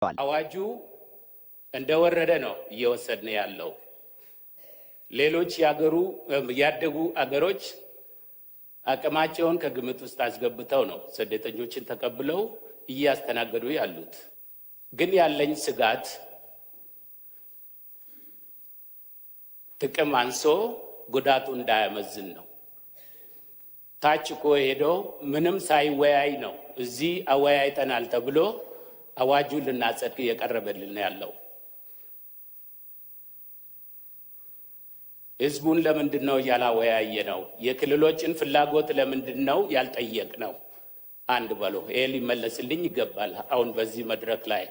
አዋጁ እንደወረደ ነው እየወሰድን ያለው። ሌሎች ያደጉ አገሮች አቅማቸውን ከግምት ውስጥ አስገብተው ነው ስደተኞችን ተቀብለው እያስተናገዱ ያሉት። ግን ያለኝ ስጋት ጥቅም አንሶ ጉዳቱ እንዳያመዝን ነው። ታች እኮ ሄዶ ምንም ሳይወያይ ነው እዚህ አወያይተናል ተብሎ አዋጁን ልናጸድቅ እየቀረበልን ያለው። ህዝቡን ለምንድን ነው ያላወያየ ነው? የክልሎችን ፍላጎት ለምንድን ነው ያልጠየቅ ነው? አንድ በሎ ይሄ ሊመለስልኝ ይገባል። አሁን በዚህ መድረክ ላይ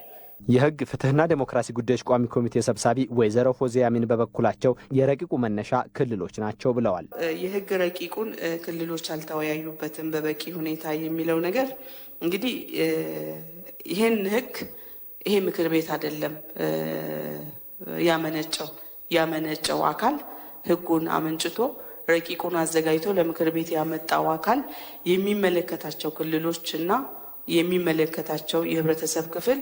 የህግ ፍትህና ዴሞክራሲ ጉዳዮች ቋሚ ኮሚቴ ሰብሳቢ ወይዘሮ ፎዚያሚን በበኩላቸው የረቂቁ መነሻ ክልሎች ናቸው ብለዋል። የህግ ረቂቁን ክልሎች አልተወያዩበትም በበቂ ሁኔታ የሚለው ነገር እንግዲህ ይሄን ህግ ይሄ ምክር ቤት አይደለም ያመነጨው አካል ህጉን አመንጭቶ ረቂቁን አዘጋጅቶ ለምክር ቤት ያመጣው አካል የሚመለከታቸው ክልሎችና የሚመለከታቸው የህብረተሰብ ክፍል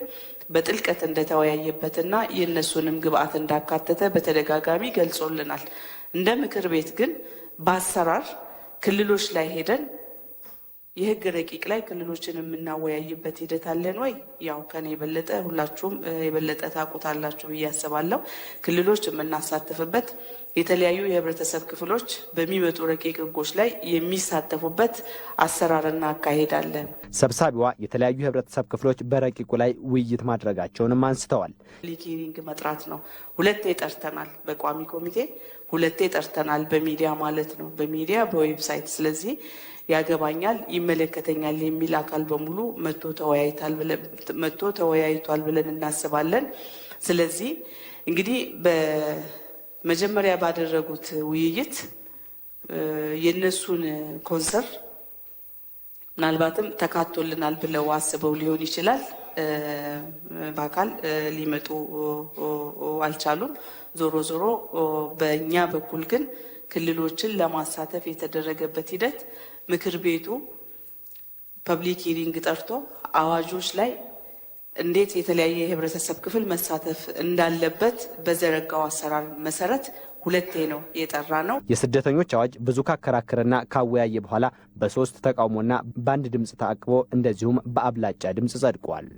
በጥልቀት እንደተወያየበትና የነሱንም ግብአት እንዳካተተ በተደጋጋሚ ገልጾልናል። እንደ ምክር ቤት ግን በአሰራር ክልሎች ላይ ሄደን የህግ ረቂቅ ላይ ክልሎችን የምናወያይበት ሂደት አለን ወይ? ያው ከኔ የበለጠ ሁላችሁም የበለጠ ታውቁታላችሁ ብዬ አስባለሁ። ክልሎች የምናሳተፍበት የተለያዩ የህብረተሰብ ክፍሎች በሚመጡ ረቂቅ ህጎች ላይ የሚሳተፉበት አሰራርና አካሄድ አለ። ሰብሳቢዋ የተለያዩ የህብረተሰብ ክፍሎች በረቂቁ ላይ ውይይት ማድረጋቸውንም አንስተዋል። ሊኪሪንግ መጥራት ነው። ሁለቴ ጠርተናል፣ በቋሚ ኮሚቴ ሁለቴ ጠርተናል፣ በሚዲያ ማለት ነው፣ በሚዲያ በዌብሳይት። ስለዚህ ያገባኛል ይመለከተኛል የሚል አካል በሙሉ መጥቶ ተወያይቷል ብለን እናስባለን። ስለዚህ እንግዲህ በመጀመሪያ ባደረጉት ውይይት የነሱን ኮንሰር ምናልባትም ተካቶልናል ብለው አስበው ሊሆን ይችላል። በአካል ሊመጡ አልቻሉም። ዞሮ ዞሮ በእኛ በኩል ግን ክልሎችን ለማሳተፍ የተደረገበት ሂደት ምክር ቤቱ ፐብሊክ ሂሪንግ ጠርቶ አዋጆች ላይ እንዴት የተለያየ የህብረተሰብ ክፍል መሳተፍ እንዳለበት በዘረጋው አሰራር መሰረት ሁለቴ ነው የጠራ ነው። የስደተኞች አዋጅ ብዙ ካከራከረና ካወያየ በኋላ በ3 ተቃውሞና በአንድ ድምጽ ተአቅቦ እንደዚሁም በአብላጫ ድምጽ ጸድቋል።